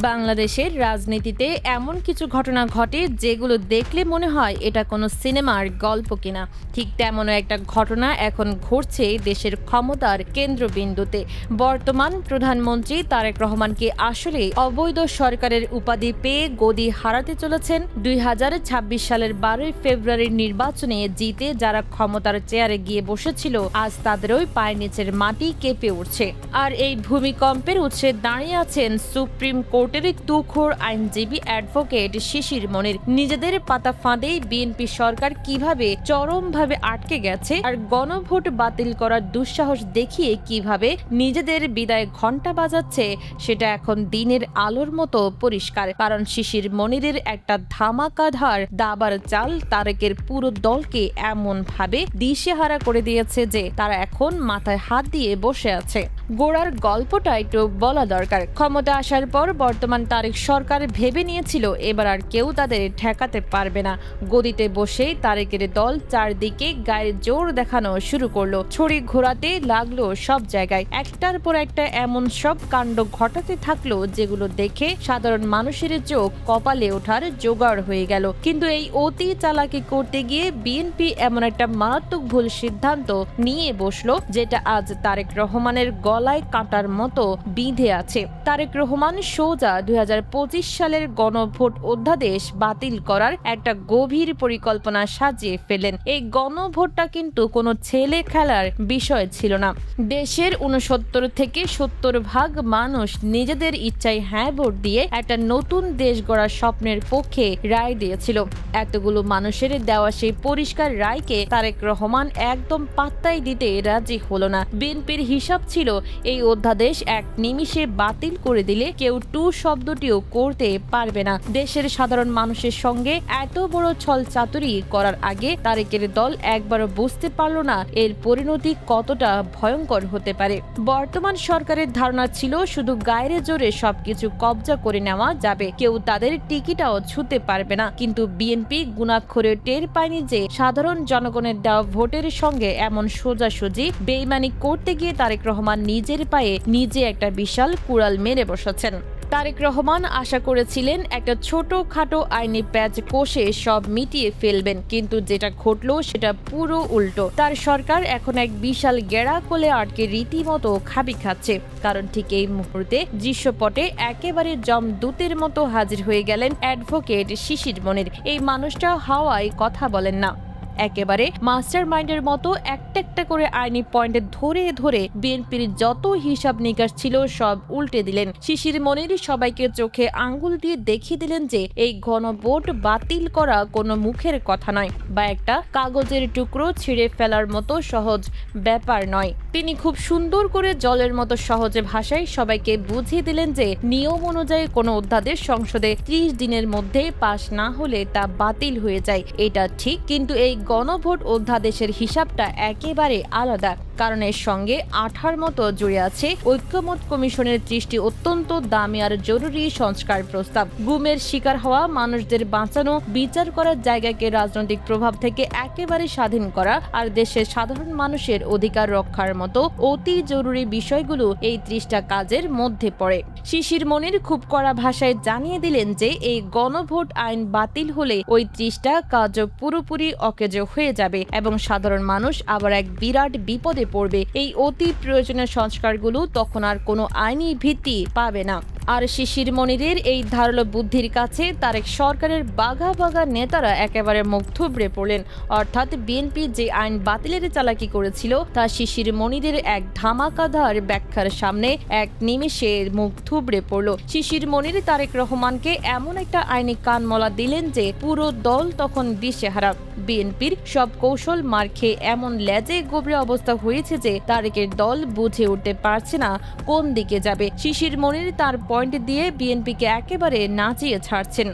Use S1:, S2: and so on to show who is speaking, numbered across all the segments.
S1: বাংলাদেশের রাজনীতিতে এমন কিছু ঘটনা ঘটে যেগুলো দেখলে মনে হয় এটা কোনো সিনেমার গল্প কিনা। ঠিক তেমন একটা ঘটনা এখন ঘটছে দেশের ক্ষমতার কেন্দ্রবিন্দুতে। বর্তমান প্রধানমন্ত্রী তারেক রহমানকে আসলে অবৈধ সরকারের উপাধি পেয়ে গদি হারাতে চলেছেন। 2026 সালের 12 ফেব্রুয়ারির নির্বাচনে জিতে যারা ক্ষমতার চেয়ারে গিয়ে বসেছিল, আজ তাদেরই পায়ের নিচের মাটি কেঁপে উঠছে। আর এই ভূমিকম্পের উৎসে দাঁড়িয়ে আছেন সুপ্রিম কোর্টের তুখোড় আইনজীবী অ্যাডভোকেট শিশির মনির। নিজেদের পাতা ফাঁদেই বিএনপি সরকার কিভাবে চরমভাবে আটকে গেছে আর গণভোট বাতিল করার দুঃসাহস দেখিয়ে কিভাবে নিজেদের বিদায় ঘণ্টা বাজাচ্ছে, সেটা এখন দিনের আলোর মতো পরিষ্কার। কারণ শিশির মনিরের একটা ধামাকাধার দাবার চাল তারেকের পুরো দলকে এমন ভাবে দিশেহারা করে দিয়েছে যে তারা এখন মাথায় হাত দিয়ে বসে আছে। গোড়ার গল্পটা একটু বলা দরকার। ক্ষমতা আসার পর বর্তমান তারেক সরকার ভেবে নিয়েছিল এবার আর কেউ তাদের ঠেকাতে পারবে না। গদিতে বসেই তারেকের দল চারদিকে গায়ের জোর দেখানো শুরু করলো। ছড়ি ঘোরাতে লাগলো সব জায়গায়, একটার পর একটা এমন সব কাণ্ড ঘটাতে থাকলো যেগুলো দেখে সাধারণ মানুষের চোখ কপালে ওঠার জোগাড় হয়ে গেল। কিন্তু এই অতি চালাকি করতে গিয়ে বিএনপি এমন একটা মারাত্মক ভুল সিদ্ধান্ত নিয়ে বসলো যেটা আজ তারেক রহমানের গলায় কাঁটার মতো বিঁধে আছে। তারেক রহমান সোজা 2025 সালের গণভোট অধ্যাদেশ বাতিল করার একটা গভীর পরিকল্পনা সাজিয়ে ফেলেন। এই গণভোটটা কিন্তু কোনো ছেলে খেলার বিষয় ছিল না। দেশের 69 থেকে 70% মানুষ নিজেদের ইচ্ছায় হ্যাঁ ভোট দিয়ে একটা নতুন দেশ গড়ার স্বপ্নের পক্ষে রায় দিয়েছিল। এতগুলো মানুষের দেওয়া সেই পরিষ্কার রায়কে তারেক রহমান একদম পাত্তাই দিতে রাজি হলো না। বিএনপির হিসাব ছিল এই অধ্যাদেশ এক নিমিষে বাতিল করে দিলে কেউ টু শব্দটিও করতে পারবে না। দেশের সাধারণ মানুষের সঙ্গে এত বড় ছল চাতুরি করার আগে তারেকের দল একবারও বুঝতে পারল না এর পরিণতি কতটা ভয়ঙ্কর হতে পারে। বর্তমান সরকারের ধারণা ছিল শুধু গায়ের জোরে সবকিছু কবজা করে নেওয়া যাবে, কেউ তাদের টিকিটাও ছুঁতে পারবে না। কিন্তু বিএনপি গুণাক্ষরে টের পায়নি যে সাধারণ জনগণের দেওয়া ভোটের সঙ্গে এমন সোজাসুজি বেইমানি করতে গিয়ে তারেক রহমান নিজের পায়ে নিজে একটা বিশাল কুড়াল মেরে বসেছেন। তারেক রহমান আশা করেছিলেন একটা ছোটখাটো আইনি প্যাচ কষে সব মিটিয়ে ফেলবেন, কিন্তু যেটা ঘটলো সেটা পুরো উল্টো। তার সরকার এখন এক বিশাল গেড়া কোলে আটকে রীতিমতো খাবি খাচ্ছে। কারণ ঠিক এই মুহূর্তে দৃশ্যপটে একেবারে জমদূতের মতো হাজির হয়ে গেলেন অ্যাডভোকেট শিশির মনির। এই মানুষটা হাওয়ায় কথা বলেন না, একেবারে মাস্টার মাইন্ডের মতো একটা একটা করে আইনি পয়েন্টে ধরে ধরে বিএনপির যত হিসাব নিকাশ ছিল সব উল্টে দিলেন। শিশির মনির সবাইকে চোখে আঙ্গুল দিয়ে দেখিয়ে দিলেন যে এই গণভোট বাতিল করা কোনো মুখের কথা নয় বা একটা কাগজের টুকরো ছিঁড়ে ফেলার মতো সহজ ব্যাপার নয়। তিনি খুব সুন্দর করে জলের মতো সহজে ভাষায় সবাইকে বুঝিয়ে দিলেন যে নিয়ম অনুযায়ী কোনো অধ্যাদেশ সংসদে 30 দিনের মধ্যে পাশ না হলে তা বাতিল হয়ে যায়, এটা ঠিক। কিন্তু এই গণভোট অধ্যাদেশের হিসাবটা একেবারে আলাদা, কারণ এর সঙ্গে আঠার মতো জুড়ে আছে ঐক্যমত কমিশনের 30টি অত্যন্ত দামি আর জরুরি সংস্কার প্রস্তাব। গুমের শিকার হওয়া মানুষদের বাঁচানো, বিচার করার জায়গাকে রাজনৈতিক প্রভাব থেকে একেবারে স্বাধীন করা আর দেশের সাধারণ মানুষের অধিকার রক্ষার মতো অতি জরুরি বিষয়গুলো এই 30টা কাজের মধ্যে পড়ে। শিশির মনির খুব কড়া ভাষায় জানিয়ে দিলেন যে এই গণভোট আইন বাতিল হলে ওই 30টা কাজ পুরোপুরি অকেজ হয়ে যাবে এবং সাধারণ মানুষ আবার এক বিরাট বিপদে পড়বে। এই অতি প্রয়োজনীয় সংস্কারগুলো তখন আর কোনো আইনি ভিত্তি পাবে না। আর শিশির মনিরের এই ধারালো বুদ্ধির কাছে তারেক সরকারের বাঘা বাঘা নেতারা একেবারে মুখ থুবড়ে পড়লেন। অর্থাৎ বিএনপি যে আইন বাতিলের চালাকি করেছিল তা শিশির মনিরের এক ধামাকাধার ব্যাখ্যার সামনে এক নিমেষে মুখ থুবড়ে পড়ল। শিশির মনির তারেক রহমানকে এমন একটা আইনি কানমলা দিলেন যে পুরো দল তখন দিশেহারা। বিএনপির সব কৌশল মার খেয়ে এমন লেজে গবরে অবস্থা হয়েছে যে তারেকের দল বুঝে উঠতে পারছে না কোন দিকে যাবে। শিশির মনির তার পয়েন্ট দিয়ে বিএনপিকে একেবারে নাচিয়ে ছাড়ছেন।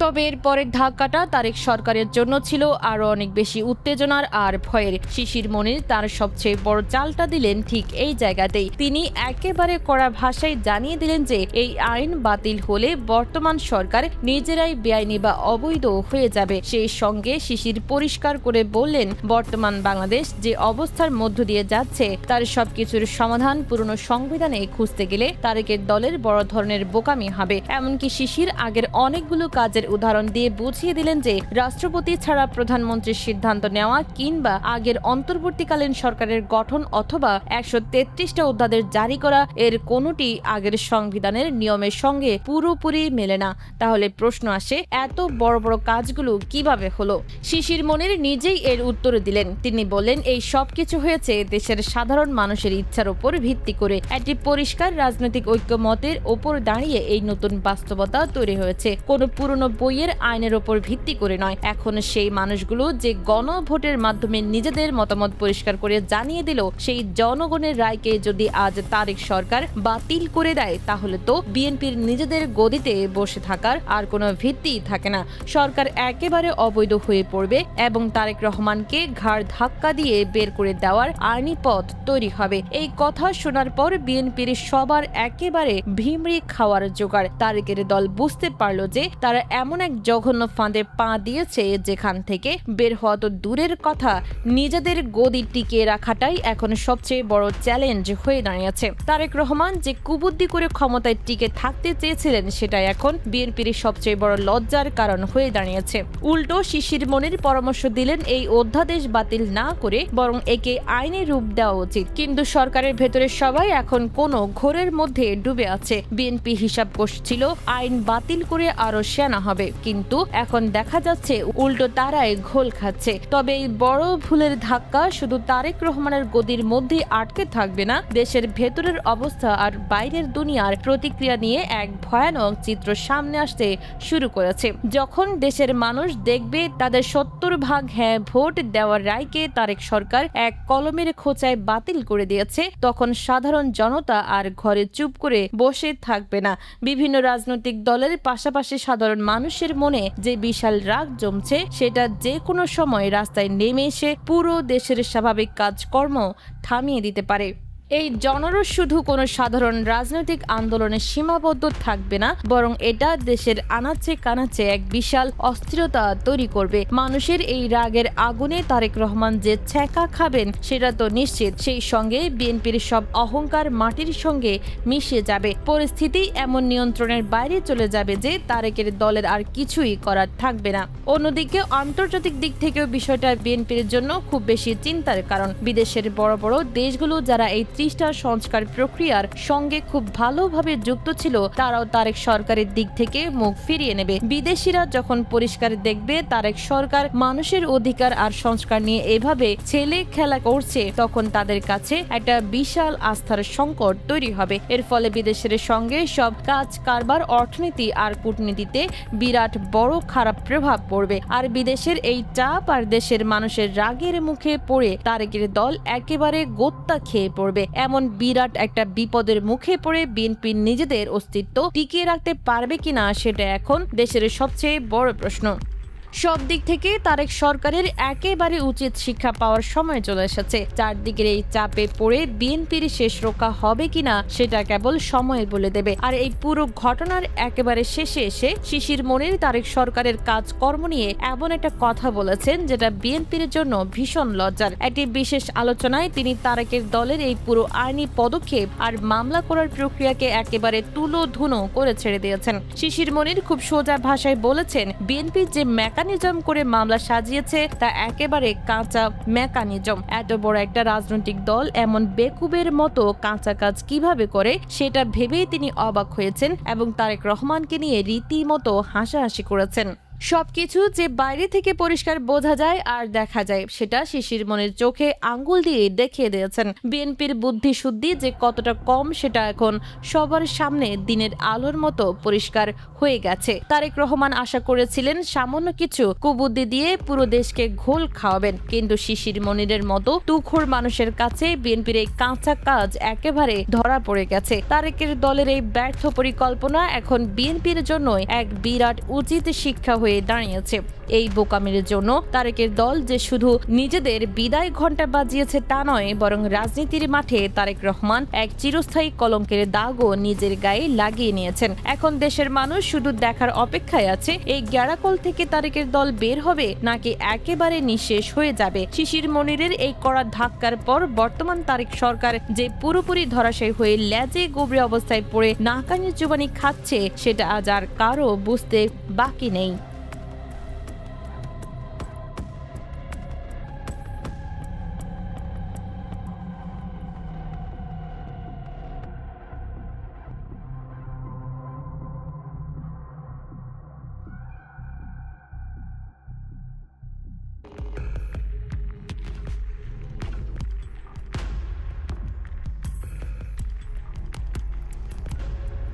S1: তবে এর পরের ধাক্কাটা তারেক সরকারের জন্য ছিল আরো অনেক বেশি উত্তেজনার আর ভয়ের। শিশির মনির তার সবচেয়ে বড় চালটা দিলেন ঠিক এই জায়গাতেই। তিনি একেবারে কড়া ভাষায় জানিয়ে দিলেন যে এই আইন বাতিল হলে বর্তমান সরকার নিজেরাই বেআইনি বা অবৈধ হয়ে যাবে। সেই সঙ্গে শিশির পরিষ্কার করে বললেন, বর্তমান বাংলাদেশ যে অবস্থার মধ্য দিয়ে যাচ্ছে তার সবকিছুর সমাধান পুরনো সংবিধানে খুঁজতে গেলে তারেকের দলের বড় ধরনের বোকামি হবে। এমনকি শিশির আগের অনেকগুলো কাজের উদাহরণ দিয়ে বুঝিয়ে দিলেন যে রাষ্ট্রপতি ছাড়া প্রধানমন্ত্রীর সিদ্ধান্ত নেওয়া কিংবা আগের অন্তর্বর্তীকালীন সরকারের গঠন অথবা 133টা অধ্যাদেশ জারি করা এর কোনোটি আগের সংবিধানের নিয়মের সঙ্গে পুরোপুরি মেলে না। তাহলে প্রশ্ন আসে, এত বড় বড় কাজগুলো কিভাবে হলো? শিশির মনির নিজেই এর উত্তর দিলেন। তিনি বললেন, এই সব কিছু হয়েছে দেশের সাধারণ মানুষের ইচ্ছার উপর ভিত্তি করে। একটি পরিষ্কার রাজনৈতিক ঐক্যমতের ওপর দাঁড়িয়ে এই নতুন বাস্তবতা তৈরি হয়েছে, কোনো পুরনো বইয়ের আইনের ওপর ভিত্তি করে নয়। এখন সেই মানুষগুলো যে গণভোটের মাধ্যমে নিজেদের মতামত পরিষ্কার করে জানিয়ে দিল, সেই জনগণের রায়কে যদি আজ তারেক সরকার বাতিল করে দেয় তাহলে তো বিএনপির নিজেদের গদিতে বসে থাকার আর কোনো ভিত্তি থাকে না। সরকার একেবারে অবৈধ হয়ে পড়বে এবং তারেক রহমানকে ঘাড় ধাক্কা দিয়ে বের করে দেওয়ার আইনি পথ তৈরি হবে। এই কথা শোনার পর বিএনপির সবার একেবারে ভিমড়ি খাওয়ার জোগাড়। তারেকের দল বুঝতে পারল যে তারা এমন এক জঘন্য ফাঁদে পা দিয়েছে যেখান থেকে বের হওয়া তো দূরের কথা, নিজেদের গদি টিকিয়ে রাখাটাই এখন সবচেয়ে বড় চ্যালেঞ্জ হয়ে দাঁড়িয়েছে। তারেক রহমান যে কুবুদ্ধি করে ক্ষমতায় টিকে থাকতে চেয়েছিলেন সেটা এখন বিএনপির সবচেয়ে বড় লজ্জার কারণ হয়ে দাঁড়িয়েছে। উল্টো শিশির মনির পরামর্শ দিলেন এই অধ্যাদেশ বাতিল না করে বরং একে আইনি রূপ দেওয়া উচিত। কিন্তু সরকারের ভেতরে সবাই এখন কোনো ঘোরের মধ্যে ডুবে আছে। বিএনপি হিসাব করছিল আইন বাতিল করে আরো সেনা হবে, কিন্তু এখন দেখা যাচ্ছে উল্টো তারাই ঘোল খাচ্ছে। তবে এই বড় ভুলের ধাক্কা শুধু তারেক রহমানের গদির মধ্যে আটকে থাকবে না, দেশের ভেতরের অবস্থা আর বাইরের দুনিয়ার প্রতিক্রিয়া নিয়ে এক ভয়ানক চিত্র সামনে আসতে শুরু করেছে। যখন দেশের মানুষ দেখবে তাদের 70% হ্যাঁ ভোট দেওয়ার রায়কে তারেক সরকার এক কলমের খোঁচায় বাতিল করে দিয়েছে, তখন সাধারণ জনতা আর ঘরে চুপ করে বসে থাকবে না। বিভিন্ন রাজনৈতিক দলের পাশাপাশি সাধারণ মানুষের মনে যে বিশাল রাগ জমছে সেটা যে কোনো সময় রাস্তায় নেমে এসে পুরো দেশের স্বাভাবিক কাজকর্ম থামিয়ে দিতে পারে। এই জনরোষ শুধু কোনো সাধারণ রাজনৈতিক আন্দোলনে সীমাবদ্ধ থাকবে না, বরং এটা দেশের আনাচে কানাচে এক বিশাল অস্থিরতা তৈরি করবে। মানুষের এই রাগের আগুনে তারেক রহমান যে ছ্যাঁকা খাবেন সেটা তো নিশ্চিত। সেই সঙ্গে বিএনপির সব অহংকার মাটির সঙ্গে মিশে যাবে। পরিস্থিতি এমন নিয়ন্ত্রণের বাইরে চলে যাবে যে তারেকের দলের আর কিছুই করার থাকবে না। অন্যদিকে আন্তর্জাতিক দিক থেকেও বিষয়টা বিএনপির জন্য খুব বেশি চিন্তার কারণ। বিদেশের বড় বড় দেশগুলো যারা এই 30টা সংস্কার প্রক্রিয়ার সঙ্গে খুব ভালোভাবে যুক্ত ছিল তারাও তারেক সরকারের দিক থেকে মুখ ফিরিয়ে নেবে। বিদেশিরা যখন পরিষ্কার দেখবে তারেক সরকার মানুষের অধিকার আর সংস্কার নিয়ে এভাবে ছেলে খেলা করছে, তখন তাদের কাছে একটা বিশাল আস্থার সংকট তৈরি হবে। এর ফলে বিদেশের সঙ্গে সব কাজ কারবার, অর্থনীতি আর কূটনীতিতে বিরাট বড় খারাপ প্রভাব পড়বে। আর বিদেশের এই চাপ আর দেশের মানুষের রাগের মুখে পড়ে তারেকের দল একেবারে গোত্তা খেয়ে পড়বে। এমন বিরাট একটা বিপদের মুখে পড়ে বিএনপি নিজেদের অস্তিত্ব টিকিয়ে রাখতে পারবে কিনা সেটা এখন দেশের সবচেয়ে বড় প্রশ্ন। সব দিক থেকে তারেক সরকারের একেবারে উচিত শিক্ষা পাওয়ার সময় চলে এসেছে। চারদিকের এই চাপে পড়ে বিএনপির শেষ রক্ষা হবে কিনা সেটা কেবল সময় বলে দেবে। আর এই পুরো ঘটনার একেবারে শেষে এসে শিশির মনির তারেক সরকারের কাজকর্ম নিয়ে এমন একটা কথা বলেছেন যেটা বিএনপির জন্য ভীষণ লজ্জার। একটি বিশেষ আলোচনায় তিনি তারেকের দলের এই পুরো আইনি পদক্ষেপ আর মামলা করার প্রক্রিয়াকে একেবারে তুলোধুনো করে ছেড়ে দিয়েছেন। শিশির মনির খুব সোজা ভাষায় বলেছেন, বিএনপি যে মেকানিজম করে মামলা সাজিয়েছে তা একেবারে কাঁচা মেকানিজম। এত বড় একটা রাজনৈতিক দল এমন বেকুবের মতো কাঁচা কাজ কিভাবে করে সেটা ভেবেই তিনি অবাক হয়েছেন এবং তারেক রহমানকে নিয়ে রীতিমতো হাসাহাসি করেছেন। সবকিছু যে বাইরে থেকে পরিষ্কার বোঝা যায় আর দেখা যায় সেটা শিশির মনির চোখে আঙ্গুল দিয়ে দেখিয়ে দিয়েছেন। বিএনপির বুদ্ধিশুদ্ধি যে কতটা কম সেটা এখন সবার সামনে দিনের আলোর মতো পরিষ্কার হয়ে গেছে। তারেক রহমান আশা করেছিলেন সামান্য কিছু কুবুদ্ধি দিয়ে পুরো দেশকে ঘোল খাওয়াবেন, কিন্তু শিশির মনিরের মতো তুখোর মানুষের কাছে বিএনপির এই কাঁচা কাজ একেবারে ধরা পড়ে গেছে। তারেকের দলের এই ব্যর্থ পরিকল্পনা এখন বিএনপির জন্য এক বিরাট উচিত শিক্ষা হয়ে দাঁড়িয়েছে। এই বোকামির জন্য তারেকের দল যে শুধু নিজেদের বিদায় ঘণ্টা বাজিয়েছে তা নয়, বরং রাজনীতির মাঠে তারেক রহমান এক চিরস্থায়ী কলঙ্কের দাগও নিজের গায়ে লাগিয়ে নিয়েছেন। এখন দেশের মানুষ শুধু দেখার অপেক্ষায় আছে এই গ্যারাকল থেকে তারেকের দল বের হবে নাকি একেবারে নিঃশেষ হয়ে যাবে। শিশির মনিরের এই কড়া ধাক্কার পর বর্তমান তারেক সরকার যে পুরোপুরি ধরাশায়ী হয়ে লেজে গভীর অবস্থায় পড়ে নাকানি জুবানি খাচ্ছে সেটা আজ আর কারো বুঝতে বাকি নেই।